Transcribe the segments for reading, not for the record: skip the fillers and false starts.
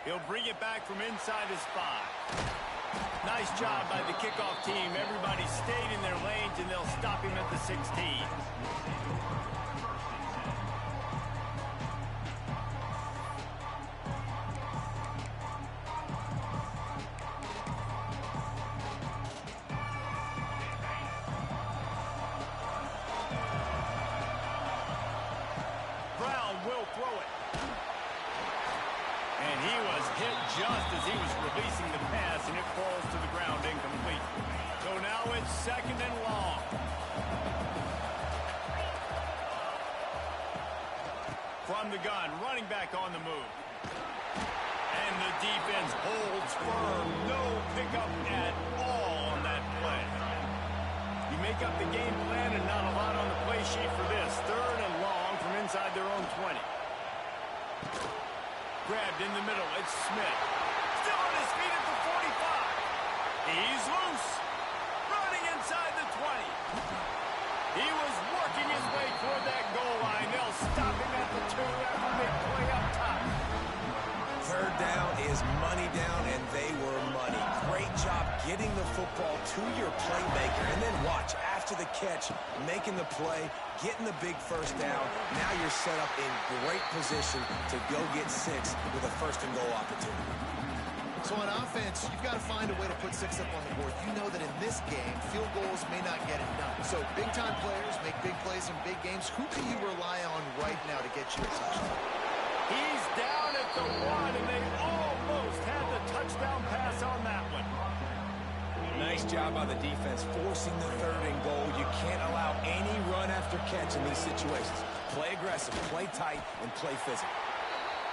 He'll bring it back from inside his 5. Nice job by the kickoff team. Everybody stayed in their lanes, and they'll stop him at the 16. Brown will throw it. And he was hit just as he was releasing the pass, and it falls to the ground incomplete. So now it's 2nd and long. From the gun, running back on the move. And the defense holds firm. No pickup at all on that play. You make up the game plan and not a lot on the play sheet for this. 3rd and long from inside their own 20. Grabbed in the middle, it's Smith. Still on his feet at the 45. He's loose. Running inside the 20. He was working his way toward that goal line. They'll stop him at the 2 after they play up top. 3rd down is money down, and they were money. Great job getting the football to your playmaker, and then watch, after the catch, making the play, getting the big 1st down. Now you're set up in great position to go get 6 with a 1st and goal opportunity. So on offense, you've got to find a way to put 6 up on the board. You know that in this game, field goals may not get it done. So big-time players make big plays in big games. Who can you rely on right now to get you a touchdown? He's down at the 1, and they almost had the touchdown pass on that one. Nice job by the defense forcing the 3rd and goal. You can't allow any run after catch in these situations. Play aggressive, play tight, and play physical.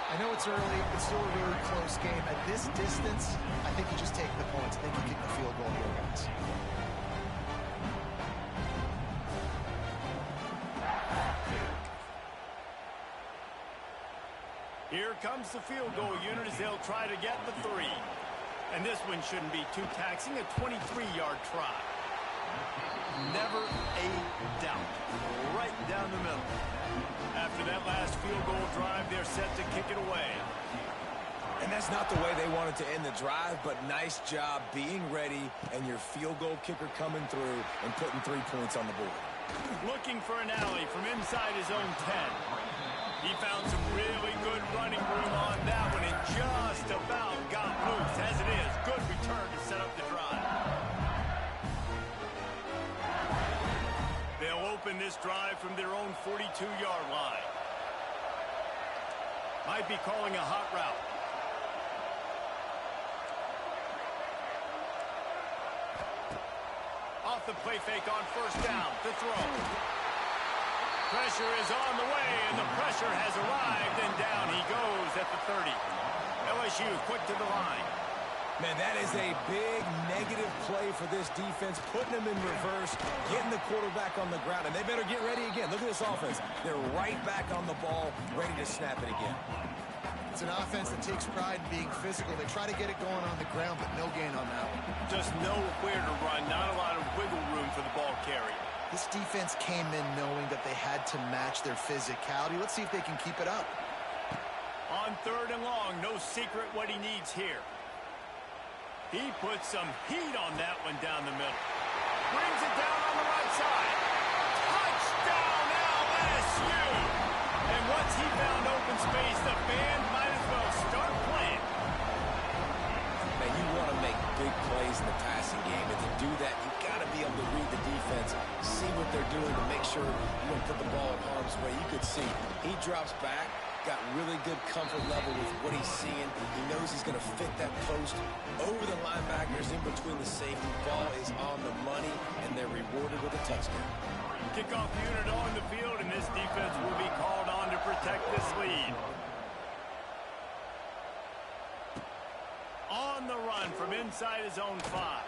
I know it's early. It's still a really close game. At this distance, I think you just take the points. I think you kick the field goal here, guys. Here comes the field goal unit as they'll try to get the 3. And this one shouldn't be too taxing, a 23-yard try. Never a doubt. Right down the middle. After that last field goal drive, they're set to kick it away. And that's not the way they wanted to end the drive, but nice job being ready and your field goal kicker coming through and putting 3 points on the board. Looking for an alley from inside his own 10. He found some really good running room on that one and just about got loose. As it is, good return to set up the drive. They'll open this drive from their own 42-yard line. Might be calling a hot route. Off the play fake on 1st down to throw. Pressure is on the way, and the pressure has arrived, and down he goes at the 30. LSU quick to the line. Man, that is a big negative play for this defense, putting them in reverse, getting the quarterback on the ground, and they better get ready again. Look at this offense. They're right back on the ball, ready to snap it again. It's an offense that takes pride in being physical. They try to get it going on the ground, but no gain on that one. Just know where to run, not a lot of wiggle room for the ball carrier. This defense came in knowing that they had to match their physicality. Let's see if they can keep it up. On 3rd and long, no secret what he needs here. He puts some heat on that one down the middle. Brings it down on the right side. Touchdown LSU! And once he found open space, the band might as well start playing. Man, you want to make big plays in the passing game, and to do that, you've got to be able to read the defense, see what they're doing to make sure you don't put the ball in harm's way. You could see he drops back, got really good comfort level with what he's seeing. He knows he's going to fit that post over the linebackers in between the safety. Ball is on the money, and they're rewarded with a touchdown. Kickoff unit on the field, and this defense will be called on to protect this lead. On the run from inside his own 5.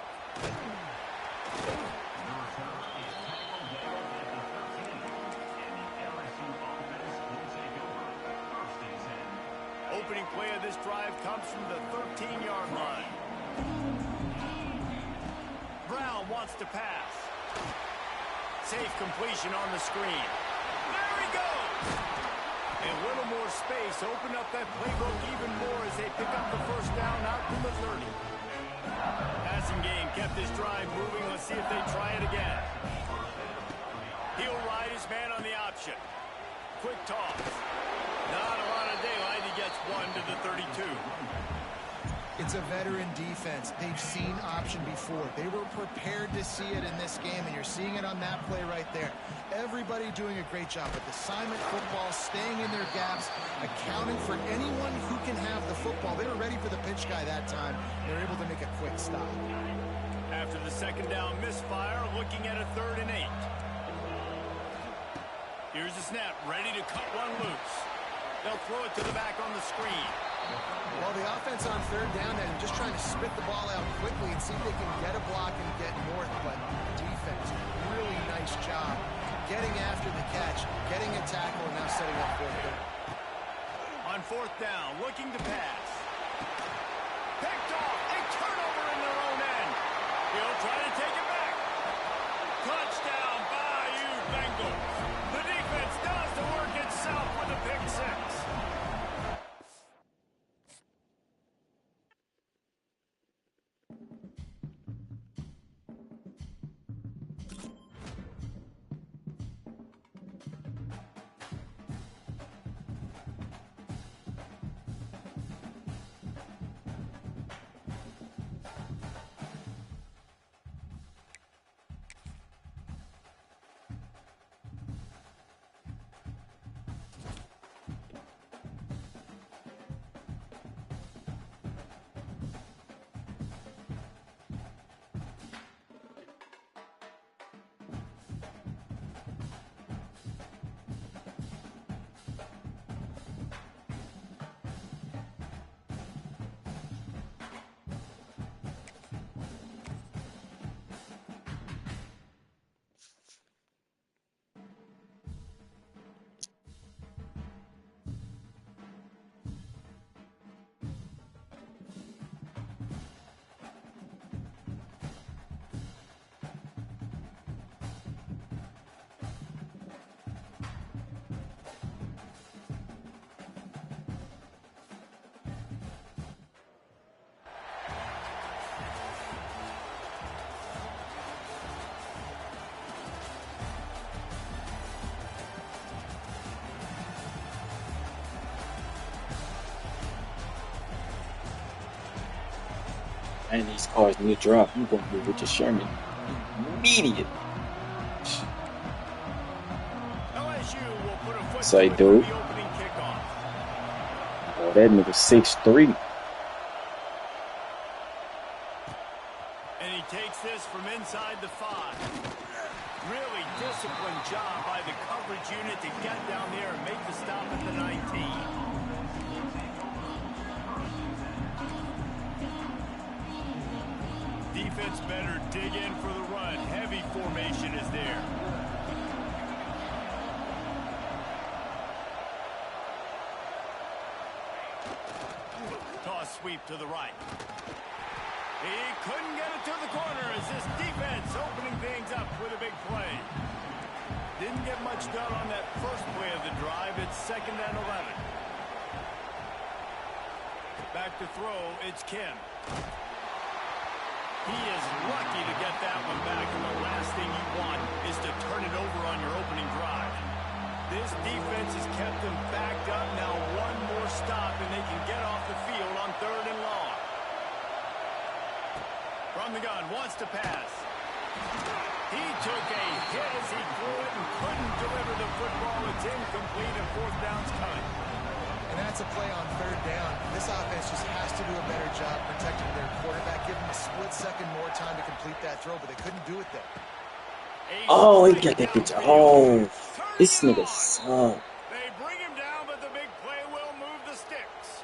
Opening play of this drive comes from the 13-yard line. Brown wants to pass. Safe completion on the screen. There he goes! A little more space. Open up that playbook even more as they pick up the first down out to the 30. Passing game kept this drive moving. Let's see if they try it again. He'll ride his man on the option. Quick toss. Not a lot of daylight. He gets one to the 32. It's a veteran defense. They've seen option before. They were prepared to see it in this game, and you're seeing it on that play right there. Everybody doing a great job with assignment football, staying in their gaps, accounting for anyone who can have the football. They were ready for the pitch guy that time. They're able to make a quick stop. After the second down misfire, looking at a 3rd and 8. Here's the snap, ready to cut one loose. They'll throw it to the back on the screen. Well, the offense on 3rd down and just trying to spit the ball out quickly and see if they can get a block and get north. But defense, really nice job getting after the catch, getting a tackle, and now setting up 4th down. On 4th down, looking to pass. Picked off, a turnover in their own end. He'll try to take it back. Touchdown, Bayou Bengals. The defense does the work itself with a pick 6. And these cars need to drop. I'm going to be Richard Sherman immediate. Say, dude. Oh, that nigga 6'3". And he takes this from inside the 5. Really disciplined job by the coverage unit to get down there and make the stop at the 19. Defense better dig in for the run. Heavy formation is there. Toss sweep to the right. He couldn't get it to the corner as this defense opening things up with a big play. Didn't get much done on that first play of the drive. It's 2nd and 11. Back to throw, it's Kim. He is lucky to get that one back, and the last thing you want is to turn it over on your opening drive. This defense has kept them backed up. Now one more stop, and they can get off the field on 3rd and long. From the gun, wants to pass. He took a hit as he threw it and couldn't deliver the football. It's incomplete, and 4th down's coming. And that's a play on 3rd down. This offense just has to do a better job protecting their quarterback, give them a split second more time to complete that throw, but they couldn't do it there. Oh, he got that bitch. Oh, this nigga suck. They bring him down, but the big play will move the sticks.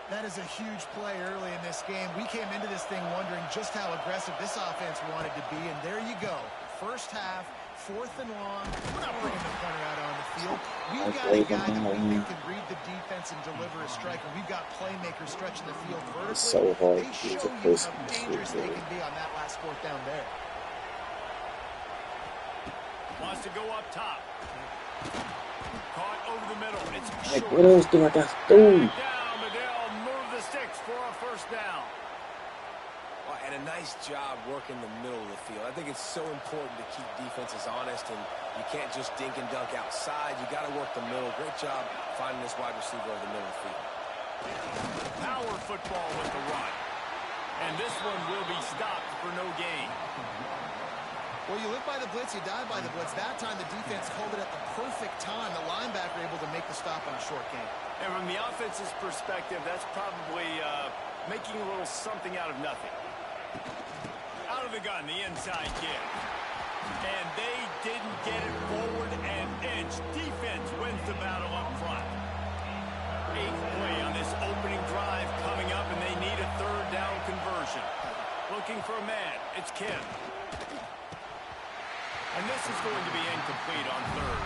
That is a huge play early in this game. We came into this thing wondering just how aggressive this offense wanted to be, and there you go. First half, 4th and long. We're not bringing the punter out on the field. We've got a guy that we think can read the defense and deliver a strike, and we've got playmakers stretching the field vertically. It's so hard they to show you how dangerous they can be on that last 4th down there. Wants to go up top. Caught over the middle. It's Like, short. what else do I got to do? Down, but they'll move the sticks for a first down. Well, and a nice job working the middle of the field. I think it's so important to keep defenses honest, and you can't just dink and dunk outside. You got to work the middle. Great job finding this wide receiver over the middle of the field. Power football with the run. And this one will be stopped for no gain. Well, you live by the blitz, you die by the blitz. That time the defense called it at the perfect time. The linebacker able to make the stop on a short gain. And from the offense's perspective, that's probably making a little something out of nothing. Out of the gun, the inside give. And they didn't get it forward an inch. Defense wins the battle up front. 8th play on this opening drive coming up, and they need a third down conversion. Looking for a man. It's Kim. And this is going to be incomplete on third.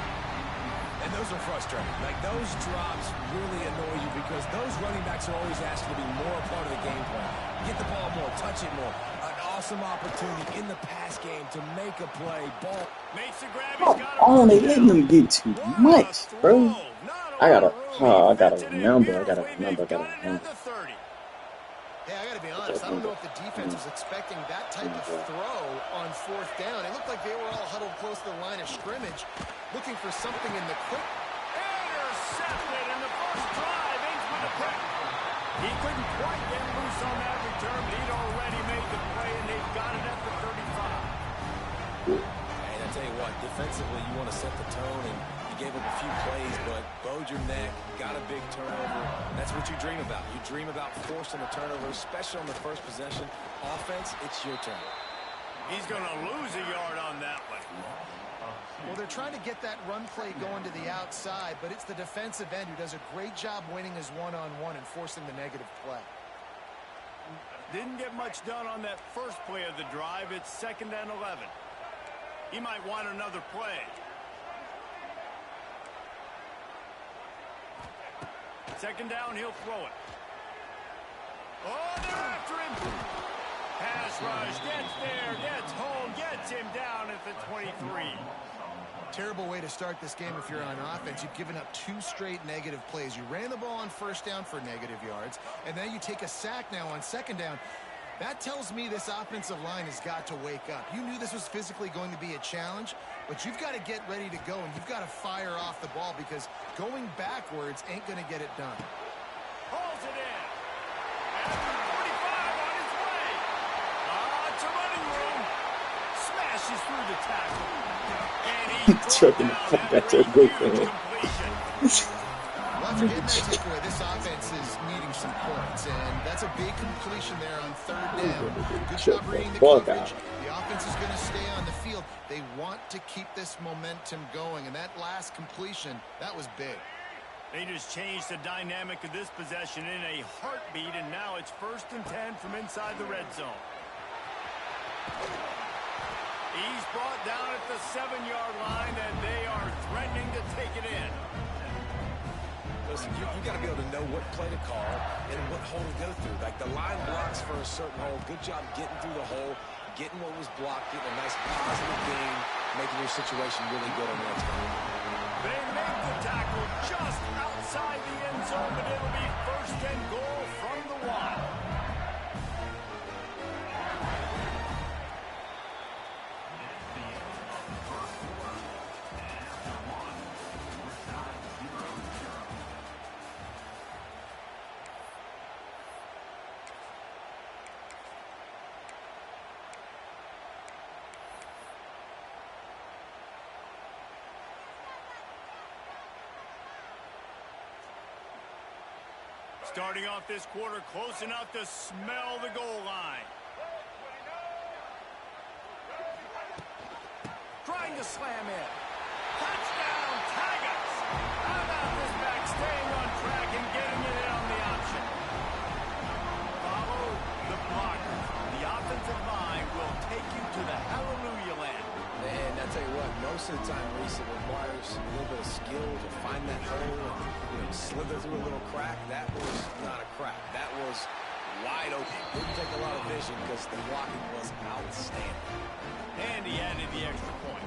And those are frustrating. Like, those drops really annoy you because those running backs are always asked to be more a part of the game plan. Get the ball more, touch it more. An awesome opportunity in the pass game to make a play. Ball. Makes the grab. Come on, they letting them get too much, bro. I gotta remember. Hey, I got to be honest. I don't know if the defense was expecting that type of throw on fourth down. It looked like they were all huddled close to the line of scrimmage, looking for something in the quick. Intercepted in the first drive. Ends with a pick. He couldn't quite get loose on that return, but he'd already made the play, and they've got it at the 35. And I tell you what, defensively, you want to set the tone, and you gave up a few plays, but bowed your neck, got a big turnover. That's what you dream about. You dream about forcing a turnover, especially on the first possession. Offense, it's your turn. He's going to lose a yard on that one. Well, they're trying to get that run play going to the outside, but it's the defensive end who does a great job winning his one-on-one and forcing the negative play. Didn't get much done on that first play of the drive. It's 2nd and 11. He might want another play. Second down, he'll throw it. Oh, they're after him. Pass rush, gets there, gets home, gets him down at the 23. Terrible way to start this game if you're on offense. You've given up 2 straight negative plays. You ran the ball on first down for negative yards, and then you take a sack now on second down. That tells me this offensive line has got to wake up. You knew this was physically going to be a challenge, but you've got to get ready to go, and you've got to fire off the ball because going backwards ain't going to get it done. Hauls it in. After 45 on his way. It's a running room. Smashes through the tackle. And he's Chucking the fuck back to a good thing. Well, after getting that takeaway, this offense is needing some points, and that's a big completion there on third down. Good job reading the coverage. The offense is going to stay on the field. They want to keep this momentum going, and that last completion, that was big. They just changed the dynamic of this possession in a heartbeat, and now it's 1st and 10 from inside the red zone. He's brought down at the 7-yard line, and they are threatening to take it in. Listen, you got to be able to know what play to call and what hole to go through. Like, the line blocks for a certain hole. Good job getting through the hole, getting what was blocked, getting a nice positive gain, making your situation really good on the next one. They make the tackle just outside the end zone, but it'll be 1st and goal from the 1. Starting off this quarter close enough to smell the goal line. Trying to slam in. Touchdown, Tigers! How about this back staying on track and getting it in on the option? Follow the blocker. The offensive line will take you to the hallelujah land. And I tell you what, most of the time, Reese, it requires a little bit of skill to find that hole and slither through a little crack. That was not a crack. That was wide open. Didn't take a lot of vision because the blocking was outstanding. And he added the extra point.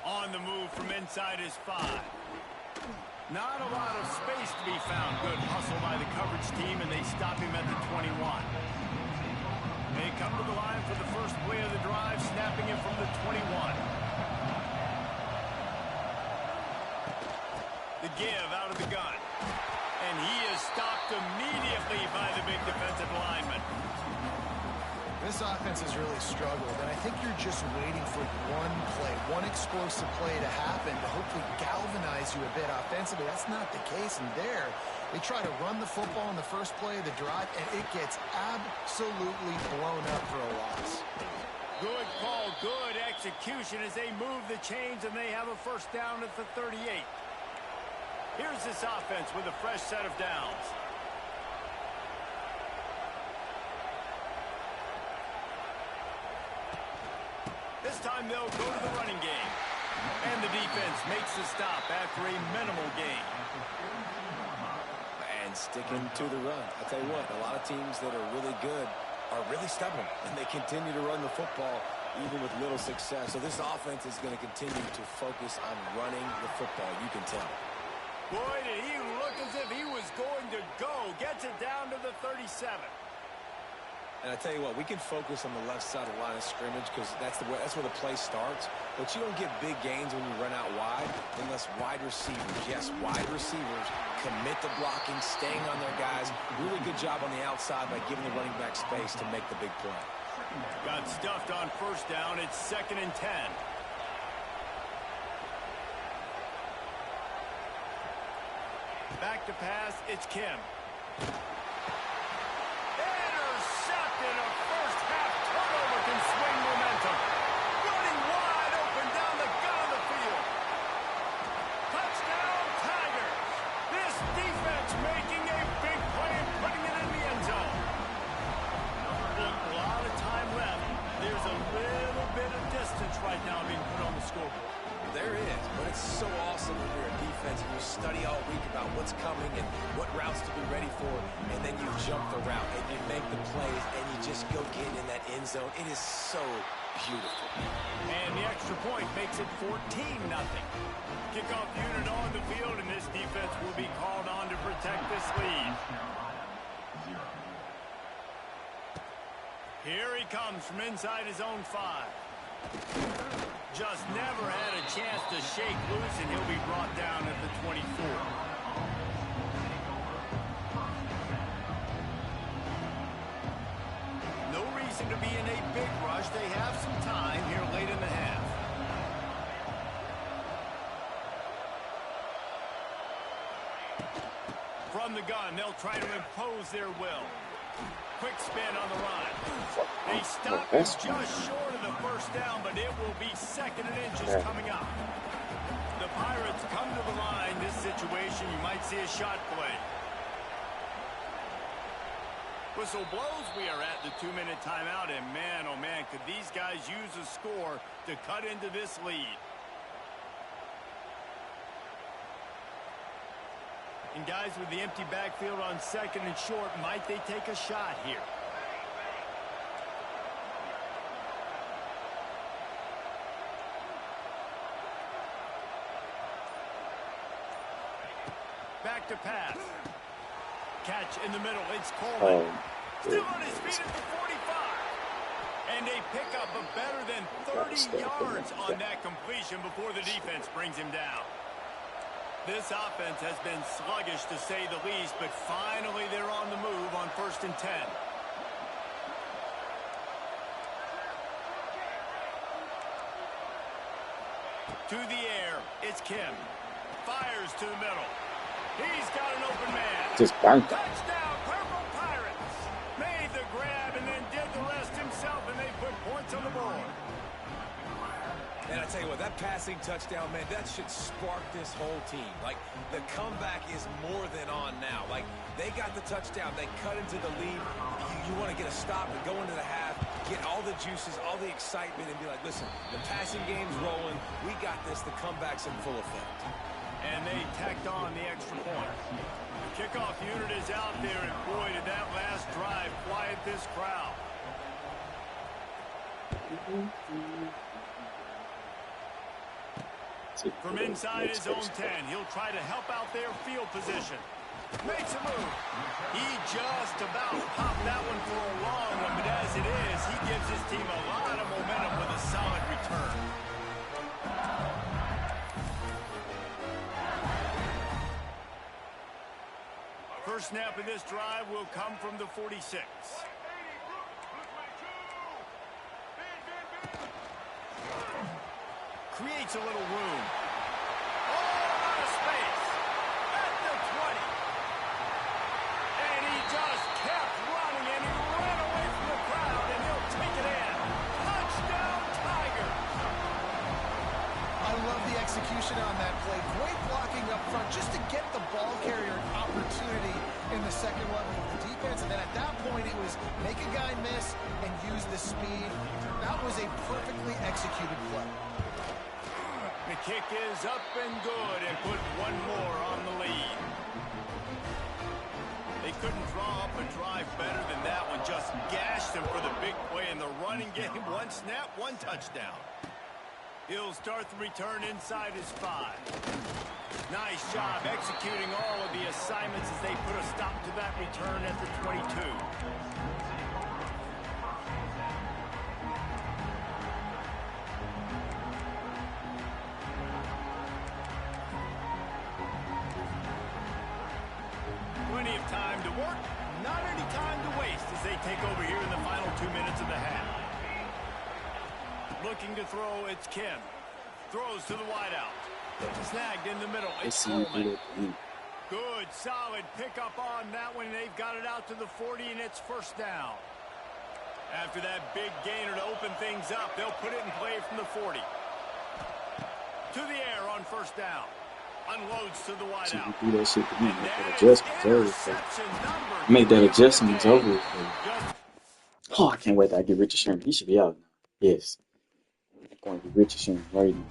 On the move from inside his 5. Not a lot of space to be found. Good hustle by the coverage team, and they stop him at the 21. They come to the line for the first play of the drive, snapping it from the 21. The give out of the gun. And he is stopped immediately by the big defensive lineman. This offense has really struggled, and I think you're just waiting for one play, one explosive play to happen to hopefully galvanize you a bit offensively. That's not the case, and there, they try to run the football in the first play of the drive, and it gets absolutely blown up for a loss. Good call, good execution as they move the chains, and they have a first down at the 38. Here's this offense with a fresh set of downs. This time they'll go to the running game. And the defense makes the stop after a minimal gain. And sticking to the run. I tell you what, a lot of teams that are really good are really stubborn, and they continue to run the football even with little success. So this offense is going to continue to focus on running the football. You can tell. Boy, did he look as if he was going to go. Gets it down to the 37. And I tell you what, we can focus on the left side of the line of scrimmage because that's where the play starts. But you don't get big gains when you run out wide unless wide receivers, yes, wide receivers, commit to blocking, staying on their guys. Really good job on the outside by giving the running back space to make the big play. Got stuffed on first down. It's 2nd and 10. Back to pass. It's Kim. Intercepted. A first-half turnover can swing momentum. Running wide open down the gut of the field. Touchdown, Tigers. This defense making a big play and putting it in the end zone. A lot of time left. There's a little bit of distance right now being put on the scoreboard. There is, but it's so awesome when you're a defense and you study all week about what's coming and what routes to be ready for, and then you jump the route and you make the plays and you just go get in that end zone. It is so beautiful. And the extra point makes it 14-0. Kickoff unit on the field, and this defense will be called on to protect this lead. Here he comes from inside his own 5. Just never had a chance to shake loose, and he'll be brought down at the 24. No reason to be in a big rush. They have some time here late in the half. From the gun, they'll try to impose their will. Quick spin on the run. They stop just short of the first down, but it will be 2nd and inches coming up. The Pirates come to the line. This situation, you might see a shot play. Whistle blows. We are at the 2-minute timeout, and man, oh man, could these guys use a score to cut into this lead. And guys, with the empty backfield on 2nd and short, might they take a shot here? Back to pass. Catch in the middle. It's Coleman. Still on his feet at the 45. And a pickup of better than 30 yards on that completion before the defense brings him down. This offense has been sluggish, to say the least, but finally they're on the move on 1st and 10. To the air, it's Kim. Fires to the middle. He's got an open man. Just bang. Touchdown, Purple Pirates. Made the grab and then did the rest himself, and they put points on the board. And I tell you what, that passing touchdown, man, that should spark this whole team. Like, the comeback is more than on now. Like, they got the touchdown. They cut into the lead. You want to get a stop and go into the half, get all the juices, all the excitement, and be like, listen, the passing game's rolling. We got this. The comeback's in full effect. And they tacked on the extra point. The kickoff unit is out there, and boy, did that last drive quiet this crowd. From inside his own 10, he'll try to help out their field position. Makes a move. He just about popped that one for a long one, but as it is, he gives his team a lot of momentum with a solid return. First snap of this drive will come from the 46. Creates a little room. Oh, out of space. At the 20. And he just kept running, and he ran away from the crowd, and he'll take it in. Touchdown, Tigers. I love the execution on that play. Great blocking up front just to get the ball carrier an opportunity in the second level of the defense. And then at that point, it was make a guy miss and use the speed. That was a perfectly executed play. The kick is up and good and put one more on the lead. They couldn't draw up a drive better than that one. Just gashed him for the big play in the running game. One snap, one touchdown. He'll start the return inside his 5. Nice job executing all of the assignments as they put a stop to that return at the 22. Plenty of time to work, not any time to waste as they take over here in the final 2 minutes of the half. Looking to throw, it's Kim. Throws to the wideout. Snagged in the middle. It's Coleman. Good, solid pickup on that one. They've got it out to the 40, and it's first down. After that big gainer to open things up, they'll put it in play from the 40. To the air on first down. Unloads to the wideout. Do that shit to me. Make that adjustment over. Make that adjustment over. Oh, I can't wait till I get Richard Sherman. He should be out now. Yes. I'm going to get Richard Sherman right now.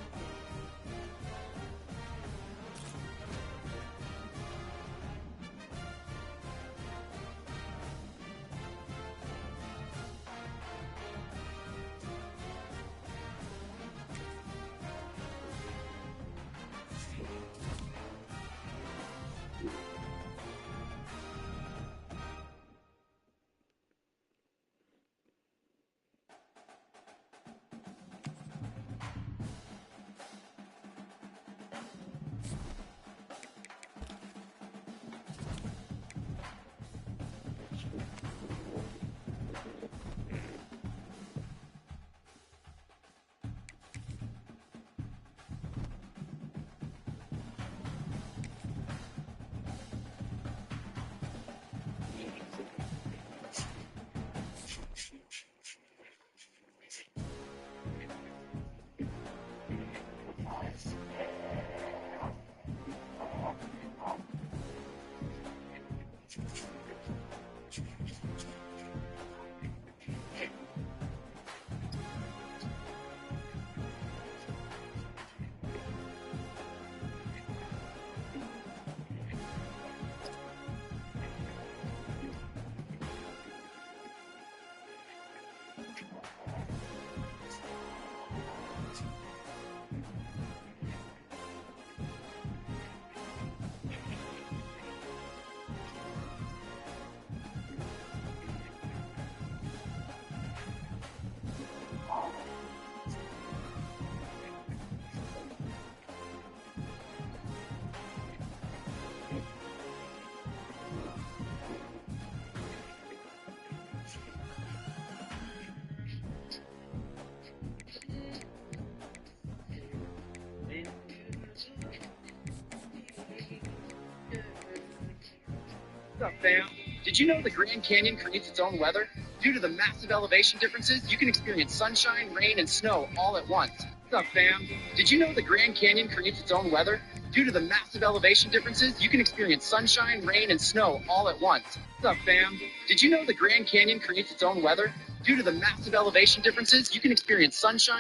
What's up, fam? Did you know the Grand Canyon creates its own weather? Due to the massive elevation differences, you can experience sunshine, rain, and snow all at once. What's up, fam? Did you know the Grand Canyon creates its own weather? Due to the massive elevation differences, you can experience sunshine, rain, and snow all at once. What's up, fam? Did you know the Grand Canyon creates its own weather? Due to the massive elevation differences, you can experience sunshine,